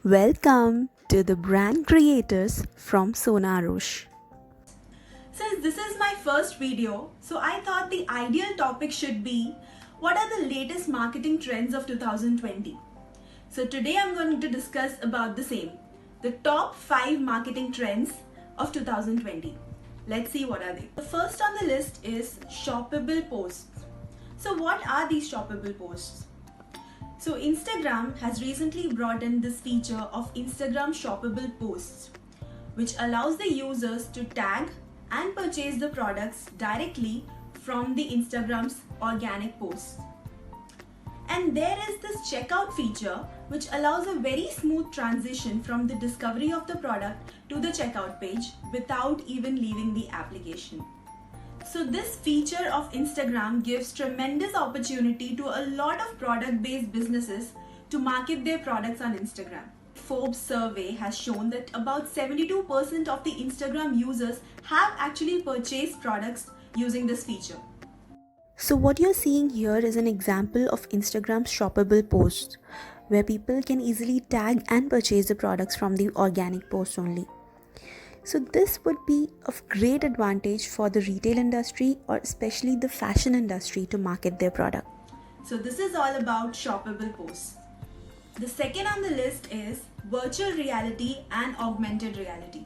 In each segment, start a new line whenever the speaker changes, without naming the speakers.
Welcome to the Brand Creators from Sonarush.
Since this is my first video, so I thought the ideal topic should be what are the latest marketing trends of 2020. So today I'm going to discuss about the same, the top 5 marketing trends of 2020. Let's see what are they. The first on the list is shoppable posts. So what are these shoppable posts? So Instagram has recently brought in this feature of Instagram shoppable posts, which allows the users to tag and purchase the products directly from the Instagram's organic posts. And there is this checkout feature which allows a very smooth transition from the discovery of the product to the checkout page without even leaving the application. So this feature of Instagram gives tremendous opportunity to a lot of product-based businesses to market their products on Instagram. Forbes survey has shown that about 72% of the Instagram users have actually purchased products using this feature.
So, what you're seeing here is an example of Instagram's shoppable posts, where people can easily tag and purchase the products from the organic posts only. So, this would be of great advantage for the retail industry or especially the fashion industry to market their product.
So this is all about shoppable posts. The second on the list is virtual reality and augmented reality.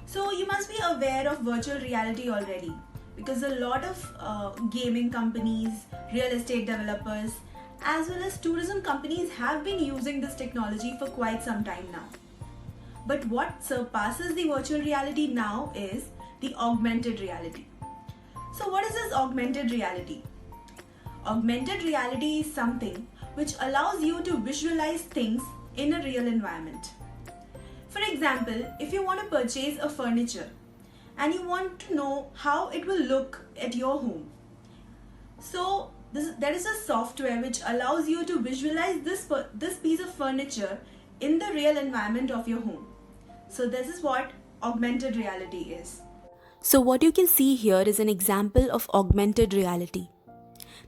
So you must be aware of virtual reality already because a lot of gaming companies, real estate developers, as well as tourism companies have been using this technology for quite some time now. But what surpasses the virtual reality now is the augmented reality. So what is this augmented reality? Augmented reality is something which allows you to visualize things in a real environment. For example, if you want to purchase a furniture and you want to know how it will look at your home. So there is a software which allows you to visualize this piece of furniture in the real environment of your home. So this is what augmented reality is.
So, what you can see here is an example of augmented reality.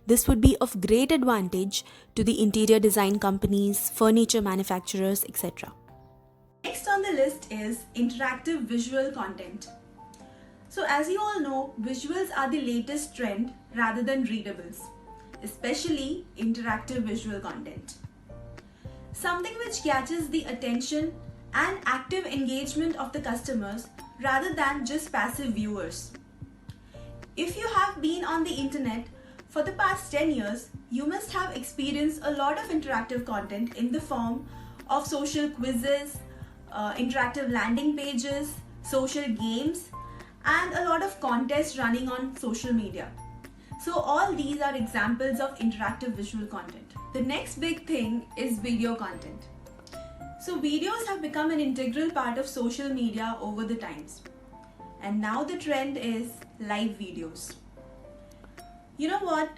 This would be of great advantage to the interior design companies, furniture manufacturers, etc.
Next on the list is interactive visual content. So as you all know, visuals are the latest trend rather than readables, especially interactive visual content. Something which catches the attention and active engagement of the customers rather than just passive viewers. If you have been on the internet for the past 10 years, you must have experienced a lot of interactive content in the form of social quizzes, interactive landing pages, social games, and a lot of contests running on social media. So all these are examples of interactive visual content. The next big thing is video content. So videos have become an integral part of social media over the times. And now the trend is live videos. You know what?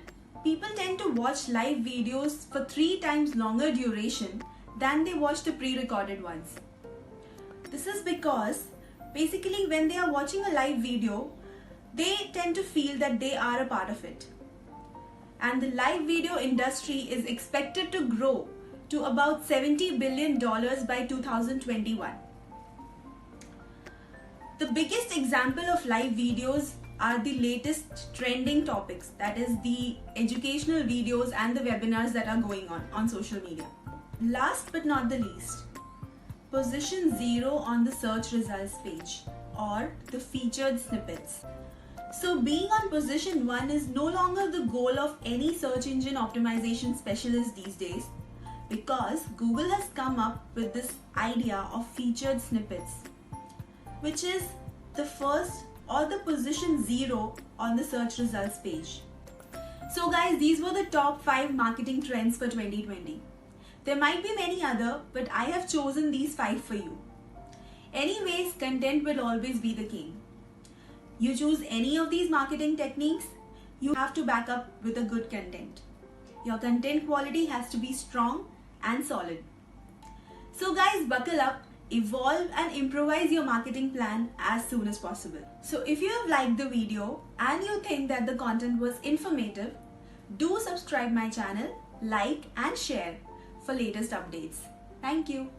People tend to watch live videos for 3 times longer duration than they watch the pre-recorded ones. This is because basically when they are watching a live video, they tend to feel that they are a part of it. And the live video industry is expected to grow to about $70 billion by 2021. The biggest example of live videos are the latest trending topics, that is the educational videos and the webinars that are going on social media. Last but not the least, position 0 on the search results page or the featured snippets. So being on position 1 is no longer the goal of any search engine optimization specialist these days, because Google has come up with this idea of featured snippets, which is the first or the position 0 on the search results page. So guys, these were the top 5 marketing trends for 2020. There might be many other, but I have chosen these 5 for you. Anyways, content will always be the king. You choose any of these marketing techniques, you have to back up with a good content. Your content quality has to be strong and solid. So guys, buckle up, evolve and improvise your marketing plan as soon as possible. So if you have liked the video and you think that the content was informative, do subscribe my channel, like and share for latest updates. Thank you.